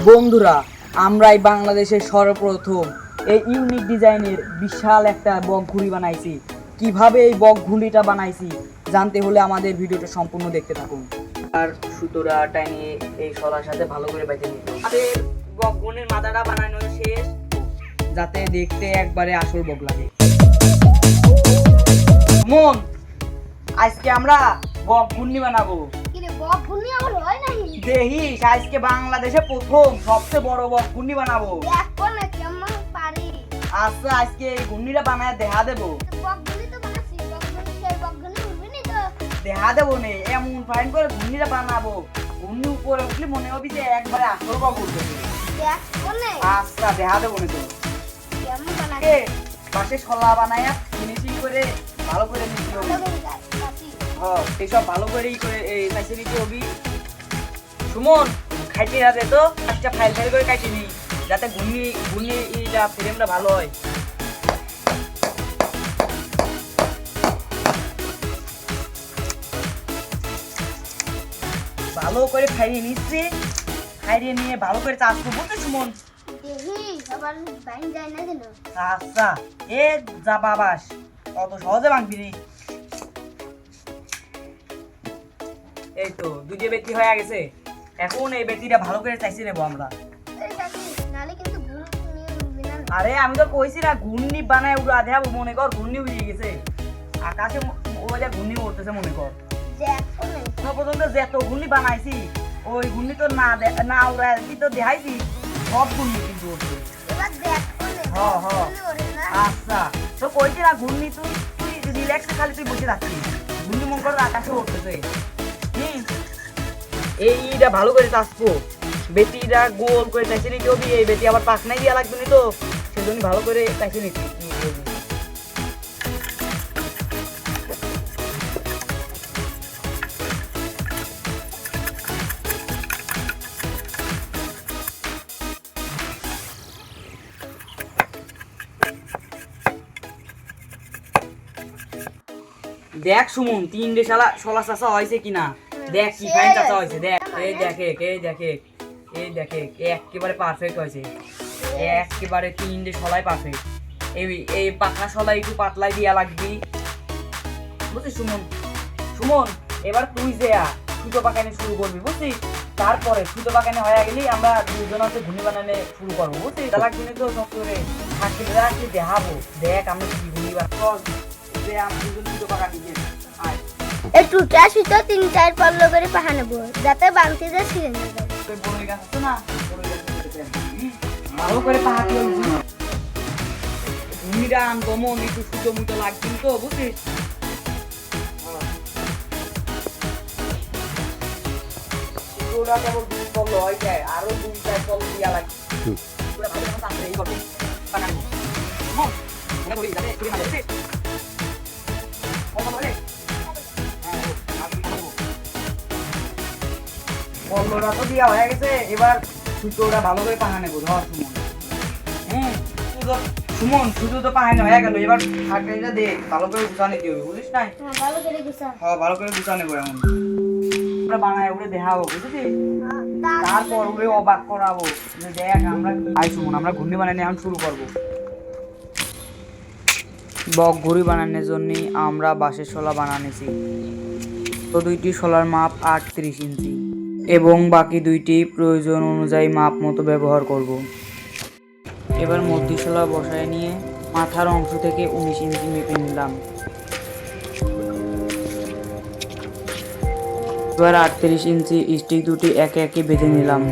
বন্ধুরা, আমরাই বাংলাদেশের সর্বপ্রথম এই ইউনিক ডিজাইনের বিশাল একটা বক ঘুড়ি বানাইছি। কিভাবে এই বক ঘুড়িটা বানাইছি জানতে হলে আমাদের ভিডিওটা সম্পূর্ণ দেখতে থাকুন। আর সুতোটা টাইনে এই শলার সাথে ভালো করে বেঁধে নিতে হবে। আমাদের বক ঘুড়ির মাথাটা বানানো শেষ, যাতে দেখতে একবারে আসল বক লাগে। মন, আজকে আমরা বক ঘুড়ি বানাবো। দেখিস, আজকে বাংলাদেশে প্রথম সবচেয়ে বড় বক ঘুড়ি বানাবো। আচ্ছা, আজকে এই ঘুড়িটা বানায় দেখা দেবো। দেখা দেবো নে, এমন ফাইন করে ঘুড়িটা বানাবো, ঘুড়ি উপরে উঠলে মনে হবে যে একবারে আসল বক উঠবে। আচ্ছা, দেখা দেবো না তো। পাশে শলা বানায় ফিনিশিং করে ভালো করে নিতে হবে। হ্যাঁ, এইসব ভালো করে কাছে নিতে হবে। সুমন, খাইতে যাবে তো একটা ফাইল ফাইল করে কাটি নি, যাতে ঘুর্নি এইটা ফ্রেমটা ভালো হয়। ভালো করে খাইয়ে নিচ্ছি, খাইয়ে নিয়ে ভালো করে চাষ করবো তো সুমন। আচ্ছা, এ যা বাবাস, অত সহজে ভাঙবি নি। এই তো দুটো ব্যক্তি হয়ে গেছে। এখন এই ব্যক্তিটা ভালো করে চাইছি নেবো আমরা। আরে আমি তো কইছি না, ঘূর্ণি বানায় উড়া দেবো। মনে কর ঘূর্ণি উড়িয়ে গেছে আকাশে, ওই যে ঘূর্ণি উঠতেছে। মনে কর পর্যন্ত যত ঘূর্ণি বানাইছি, ওই ঘূর্ণি তো না উড়া তো দেখাইছি, সব ঘূর্ণি কিন্তু উঠছে। আচ্ছা, তো কইছি না ঘূর্ণি তুই রিল্যাক্সে খালি তুই বসে থাকছিস, ঘূর্ণি মনে কর আকাশে উঠতেছে। এইটা ভালো করে চাষবো, বেটিটা গোল করে চাইছে নিতে হবে। এই বেটি আবার পাখনাই দিয়া লাগবে না, তো সেজন্য ভালো করে চাইছে নিতে হবে। দেখ সুমন, তিনটে শলা চাষা হয়েছে কিনা দেখ, কি ফাইন চাষা হয়েছে দেখ। এই দেখে একেবারে পারফেক্ট হয়েছে, একেবারে তিনটে শলাই পারফেক্ট। এই পাতলা শলা একটু পাতলাই দিয়া লাগবি, বুঝছিস সুমন। এবার তুই যে সুতো পাকানি শুরু করবি, বুঝছিস। তারপরে সুতো পাকানি হয়ে গেলি আমরা দুজন হচ্ছে ঘুড়ি বানানো শুরু করবো, বুঝছিস। তাহলে কিনে তো সব করে থাকলে দেখাবো। দেখ আমরা কি ঘুড়ি বানাবো, একটু সুতো 3-4 পল্ল করে পাহা নেবো, যাতে বালতি যা ছিঁড়ে না যায়। ভালো করে পাহাড় ঘুমিটা আনকমন, একটু সুতো মুতো লাগবে তো, বুঝছিস। সুতোটা কেবল 2 পল্ল হয়ে যায়, আরো 2-4 পল্ল দিয়া লাগবে। পল্লটা তো দিয়া হয়ে গেছে, এবার সুতোটা ভালো করে পাহা নেবো। ধর সুমন, সুতো তো পাহানো হয়ে গেল, এবার ঢাকনিটা দে, ভালো করে গুছা নিতে হবে, বুঝিস না। ভালো করে গুছা নেবো। এমন আমরা বানায় ওরে দেখাবো, বুঝেছিস। তারপর ওরে অবাক করাবো যে দেখ আমরা সুমন, আমরা ঘুড়ি বানানো এখন শুরু করবো। বক ঘুড়ি বানানোর জন্য আমরা বাঁশের শলা বানানেছি। তো দুইটি শলার মাপ 38 ইঞ্চি এবং বাকি দুইটি প্রয়োজন অনুযায়ী মাপ মতো ব্যবহার করব। এবার মধ্যশলা বসায় নিয়ে মাথার অংশ থেকে 19 ইঞ্চি মেপে নিলাম। এবার 38 ইঞ্চি স্টিক দুটি একে একে বেঁধে নিলাম।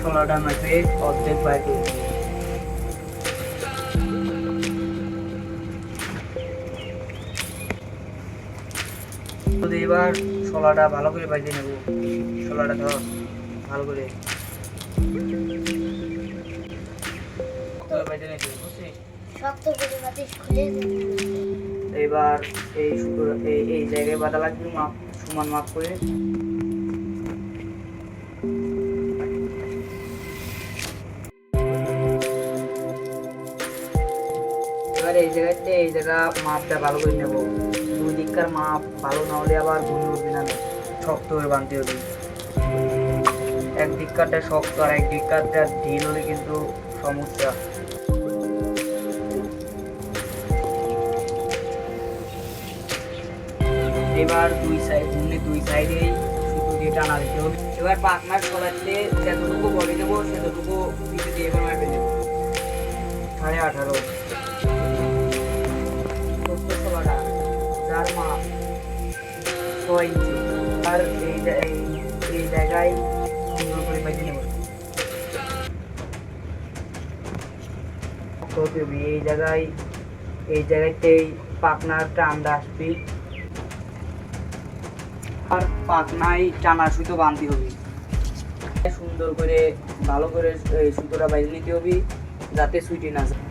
শলাটা মেপে অর্ধেক বাইর করে দিই। এবার শলাটা ভালো করে বাজিয়ে নেব। শলাটা ধর ভালো করে। করে বেঁধে নিতে হবে, বুঝছিস? শক্ত করে বাতিস খুলে দিবি। এবার এই সুতো এই জায়গায় বাঁধা লাগবে, মাপ সমান মাপ করে। এবার এই জায়গা মাপটা ভালো করে নেবো। দুই দিককার মাপ ভালো না হলে আবার ঘুরে উঠবে না, শক্ত করে বাঁধতে হবে। এক দিককারটা শক্ত আর এক দিককারটা ঢিল হলে কিন্তু সমস্যা। এবার দুই সাইডেই সুতো দিয়ে টানা দিতে হবে। এবার পাখনার তলাতে যতটুকু বডি দেবো সেতটুকু পিছু দিয়ে এবার মাপে নেব। 18.5 14 যার মাপ 6 ইঞ্চি। আর এই জায়গায় সুন্দর করে বেঁধে নেব। এই জায়গাতেই পাখনার টানটা আসবে আর পাখনায় টানা সুতো বাঁধতে হবে। সুন্দর করে ভালো করে এই সুতোটা বাইরে নিতে হবে যাতে সুইটে না যায়।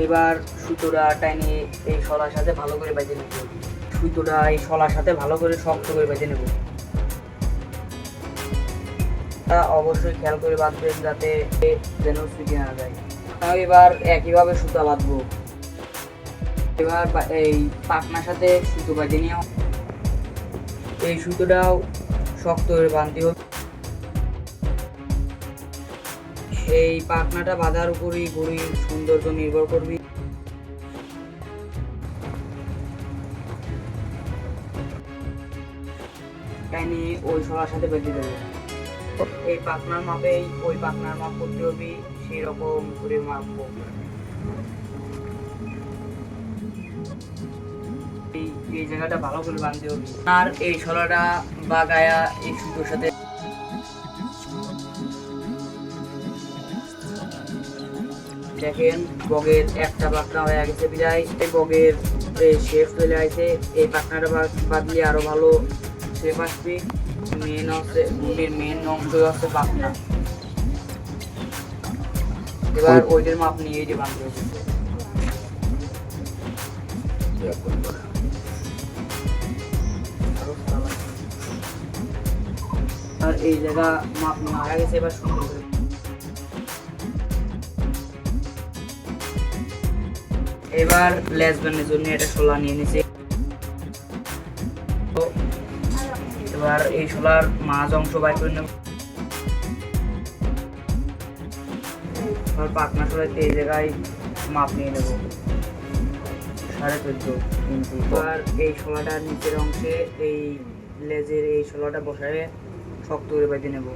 এবার সুতোটা টাইনে এই শলার সাথে ভালো করে বেঁধে নিতে হবে। সুতোটা এই শলার সাথে ভালো করে শক্ত করে বেঁধে নেব। তা অবশ্যই খেয়াল করে বাঁধবেন যাতে যেন ছুটে না যায়। এবার একইভাবে সুতা বাঁধবো। এবার এই পাখনার সাথে সুতো বেঁধে নিয়ে এই সুতোটাও শক্ত করে বাঁধতে হবে। এই পাখনাটা বাঁধার উপরই ঘুড়ির সৌন্দর্য নির্ভর করবে। টাইনে ওই শলার সাথে বেঁধে দেবো। এই পাখনার মাপেই ওই পাখনার মাপ করতে হবে, সেই রকম করে মাপবো। এই জায়গাটা ভালো করে বাঁধতে হবে। আর এই শলাটা বা গায়া এই সুতোর সাথে দেখেন বগের একটা পাখনা হয়ে গেছে বিদায়। এই বগের শেপ চলে আসে। এই পাখনাটা বাঁধলে আরো ভালো শেপ আসবে। মেন হচ্ছে ঘুড়ির মেন অংশ হচ্ছে পাখনা। এবার ওইটার মাপ নিয়ে যে বাঁধতে হবে। আর এই জায়গা মাপ নেওয়া হয়ে গেছে। এবার সুন্দর করে এবার লেস বানের জন্য এটা শোলা নিয়ে নিয়েছি। এবার এই শোলার মাঝ অংশ বাইর করে নেব। পাখনা শোলাতে এই জায়গায় মাপ নিয়ে নেব 14.5 ইঞ্চি। এবার এই শোলাটার নিচের অংশে এই লেজের এই শোলাটা বসায় শক্ত করে বেঁধে নেব।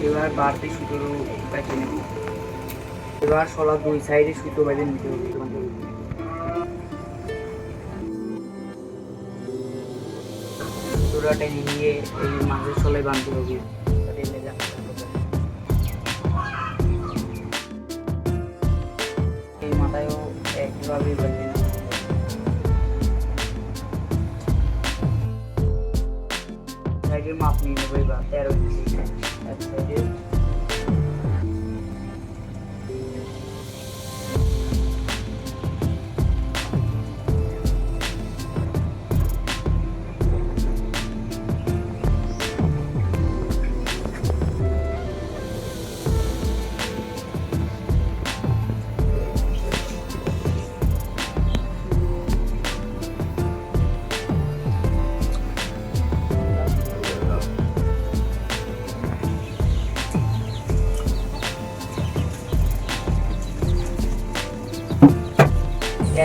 এবার বাড়তি সুতো বেঁধে নেব। এবার শলার দুই সাইডে সুতো বেঁধে নিতে হবে। সুতোটা টেনে নিয়ে এই মাঝের শলায় বাঁধতে হবে। এই মাথায়ও একইভাবে বেঁধে নেব। সাইডের মাপ নিয়ে নেবো। এবার 13 ইঞ্চি এক সাইডে।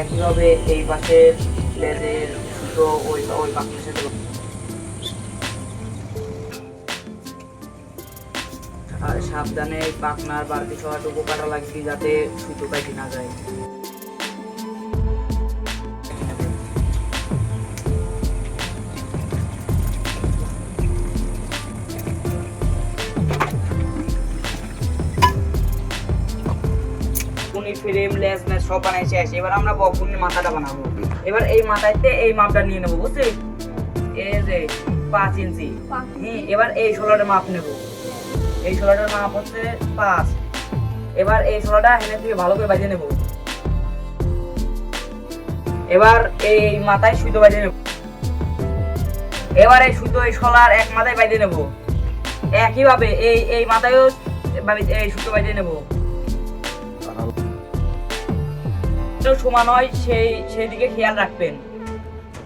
একইভাবে এই পাশের লেজের সুতো ওই পাখনার সাথে আর সাবধানে পাখনার বাড়তি সহাটুকু কাটা লাগবে যাতে সুতো কাটি না যায়। ঘূর্ণির ফ্রেম লেস ম্যাস সব বানাই শেষ। এবার আমরা বক ঘূর্ণির মাথাটা বানাবো। এবার এই মাথাতে এই মাপটা নিয়ে নেবো, বুঝছিস? এই যে 5 ইঞ্চি। এবার এই ষোলোটার মাপ নেব। এই ষোলোটার মাপ হচ্ছে 5। এবার এই ষোলোটা হেনে থেকে ভালো করে বাজিয়ে নেব। এবার এই মাথায় সুতো বাজিয়ে নেব। এবার এই সুতো এই শলার এক মাথায় বাজিয়ে নেব। একইভাবে এই মাথায়ও এই সুতো বাজিয়ে নেব। সমান হয় সেই দিকে খেয়াল রাখবেন।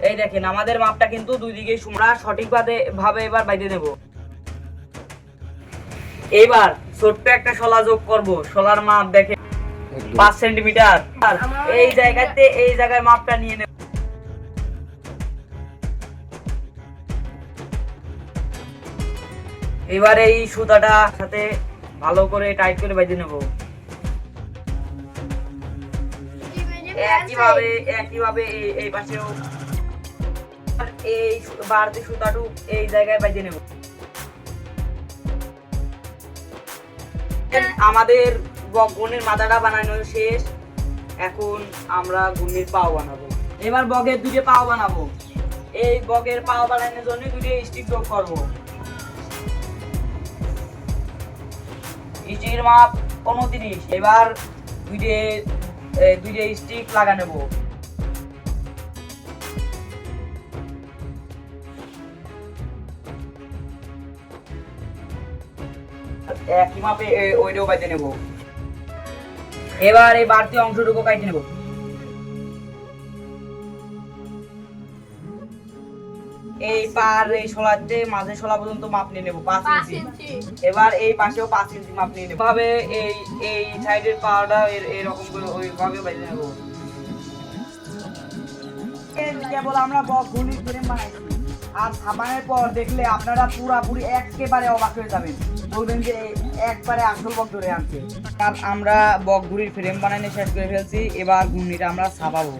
এই দেখেন আমাদের মাপটা কিন্তু দুই দিকে আমরা সঠিকভাবে এবার বাজিয়ে নেব। এবার ছোট্ট একটা শলা যোগ করব। শলার মাপ দেখেন 5 সেন্টিমিটার। এই জায়গায় মাপটা নিয়ে নেব। এবার এই সুতাটা সাথে ভালো করে টাইট করে বেঁধে নেব। একইভাবে এই পাশেও এই বাড়তি সুতাটু এই জায়গায় বেঁধে নেব। আমাদের ঘূর্ণির মাথাটা বানানো শেষ। এখন আমরা ঘূর্ণির পাও বানাবো। এবার বগের দুটো পাও বানাবো। এই বগের পাও বানানোর জন্য দুটো স্টিক যোগ করবো। স্টিকের মাপ 29। এবার দুইটা স্টিক লাগা নেব। একই মাপে ওইটাও কাটে নেব। এবার এই বাড়তি অংশটুকু কাটে নেব। এই পার এই শোলাতে মাঝে শোলা পর্যন্ত মাপ নিয়ে নেব 5 ইঞ্চি। এবার এই পাশেও 5 ইঞ্চি মাপ নিয়ে নেব। ভাবে এই সাইডের পাটা এরকম করে ওইভাবে বেঁধে নেব। কেবল আমরা ঘূর্ণির ফ্রেম বানাইছি। আর সাবানের পর দেখলে আপনারা পুরাপুরি একেবারে অবাক হয়ে যাবেন, বলবেন যে একবারে আসল বক ধরে আনছে। আমরা বক ঘুড়ির ফ্রেম বানানো শেষ করে ফেলছি। এবার ঘূর্ণিটা আমরা ছাপাবো।